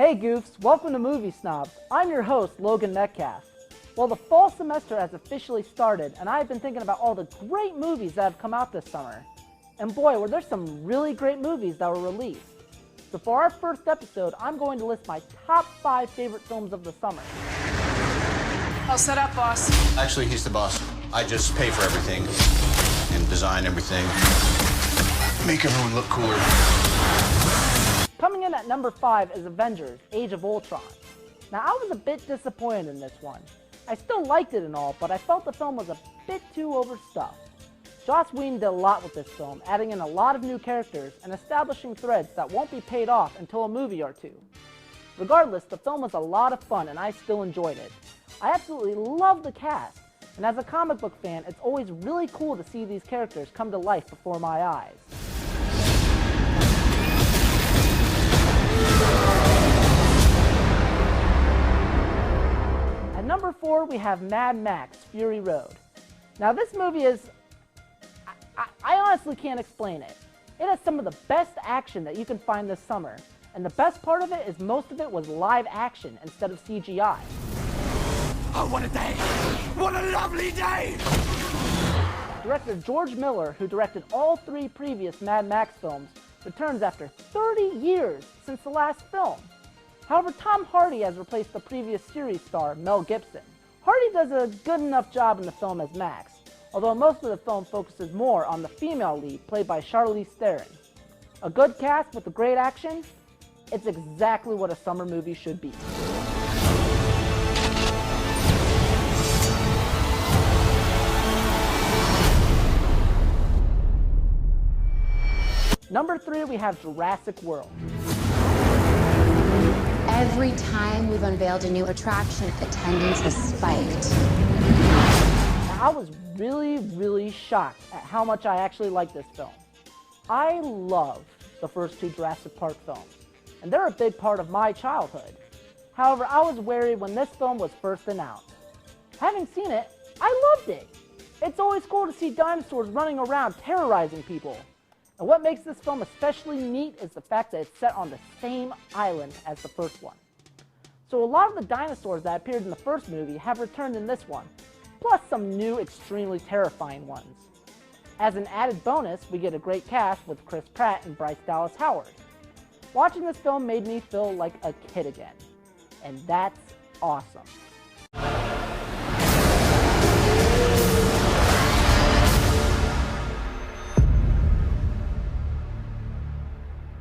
Hey Goofs, welcome to Movie Snobs. I'm your host, Logan Metcalf. Well, the fall semester has officially started, and I've been thinking about all the great movies that have come out this summer. And boy, were there some really great movies that were released. So for our first episode, I'm going to list my top 5 favorite films of the summer. All set up, boss. Actually, he's the boss. I just pay for everything and design everything. Make everyone look cooler. Coming in at number 5 is Avengers, Age of Ultron. Now, I was a bit disappointed in this one. I still liked it and all, but I felt the film was a bit too overstuffed. Joss Whedon did a lot with this film, adding in a lot of new characters and establishing threads that won't be paid off until a movie or two. Regardless, the film was a lot of fun and I still enjoyed it. I absolutely love the cast, and as a comic book fan, it's always really cool to see these characters come to life before my eyes. At number 4, we have Mad Max: Fury Road. Now this movie is, I honestly can't explain it. It has some of the best action that you can find this summer, and the best part of it is most of it was live action instead of CGI. Oh, what a day! What a lovely day! Director George Miller, who directed all 3 previous Mad Max films, returns after 30 years since the last film. However, Tom Hardy has replaced the previous series star, Mel Gibson. Hardy does a good enough job in the film as Max, although most of the film focuses more on the female lead, played by Charlize Theron. A good cast with a great action? It's exactly what a summer movie should be. Number 3, we have Jurassic World. Every time we've unveiled a new attraction, attendance has spiked. Now, I was really shocked at how much I actually like this film. I love the first 2 Jurassic Park films, and they're a big part of my childhood. However, I was wary when this film was first announced. Having seen it, I loved it. It's always cool to see dinosaurs running around terrorizing people. And what makes this film especially neat is the fact that it's set on the same island as the first one. So a lot of the dinosaurs that appeared in the first movie have returned in this one, plus some new extremely terrifying ones. As an added bonus, we get a great cast with Chris Pratt and Bryce Dallas Howard. Watching this film made me feel like a kid again, and that's awesome.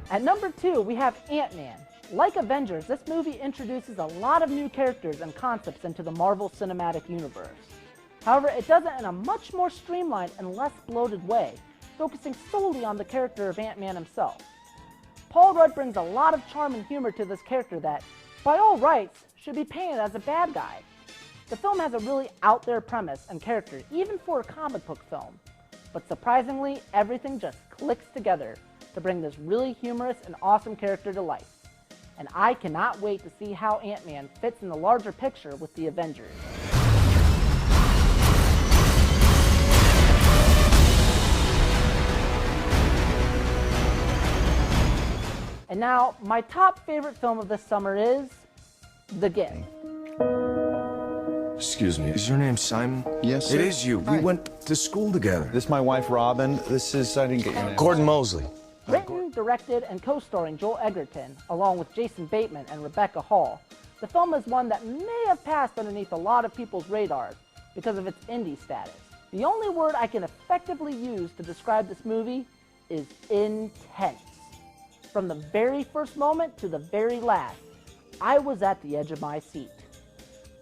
At number 2, we have AntMan. Like Avengers, this movie introduces a lot of new characters and concepts into the Marvel Cinematic Universe. However, it does it in a much more streamlined and less bloated way, focusing solely on the character of Ant-Man himself. Paul Rudd brings a lot of charm and humor to this character that, by all rights, should be painted as a bad guy. The film has a really out-there premise and character, even for a comic book film. But surprisingly, everything just clicks together to bring this really humorous and awesome character to life. And I cannot wait to see how Ant-Man fits in the larger picture with the Avengers. And now, my top favorite film of this summer is The Gift. Excuse me, is your name Simon? Yes, sir. It is you. We went to school together. This is my wife, Robin. This is, I didn't get your name. Gordon Mosley. Written, directed, and co-starring Joel Edgerton, along with Jason Bateman and Rebecca Hall, the film is one that may have passed underneath a lot of people's radars because of its indie status. The only word I can effectively use to describe this movie is intense. From the very first moment to the very last, I was at the edge of my seat.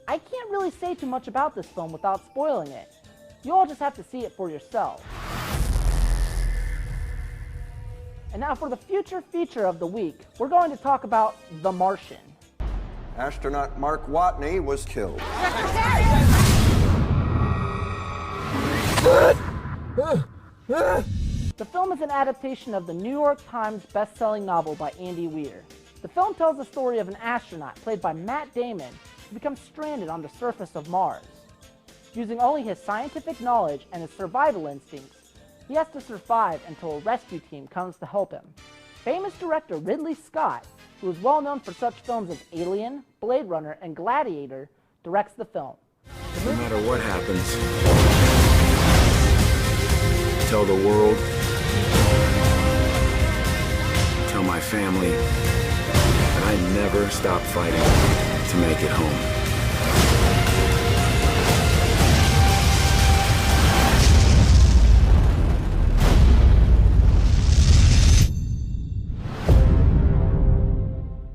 I can't really say too much about this film without spoiling it. You all just have to see it for yourselves. And now for the future feature of the week, we're going to talk about The Martian. Astronaut Mark Watney was killed. The film is an adaptation of the New York Times best-selling novel by Andy Weir. The film tells the story of an astronaut, played by Matt Damon, who becomes stranded on the surface of Mars. Using only his scientific knowledge and his survival instincts, he has to survive until a rescue team comes to help him. Famous director Ridley Scott who is well known for such films as Alien, Blade Runner, and Gladiator, directs the film. No matter what happens, tell the world, tell my family that I never stop fighting to make it home.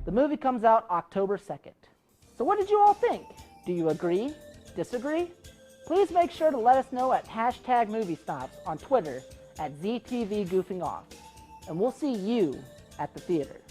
The movie comes out October 2nd. So what did you all think? Do you agree? Disagree? Please make sure to let us know at #MovieSnobs on Twitter at ZTV Goofing Off. And we'll see you at the theater.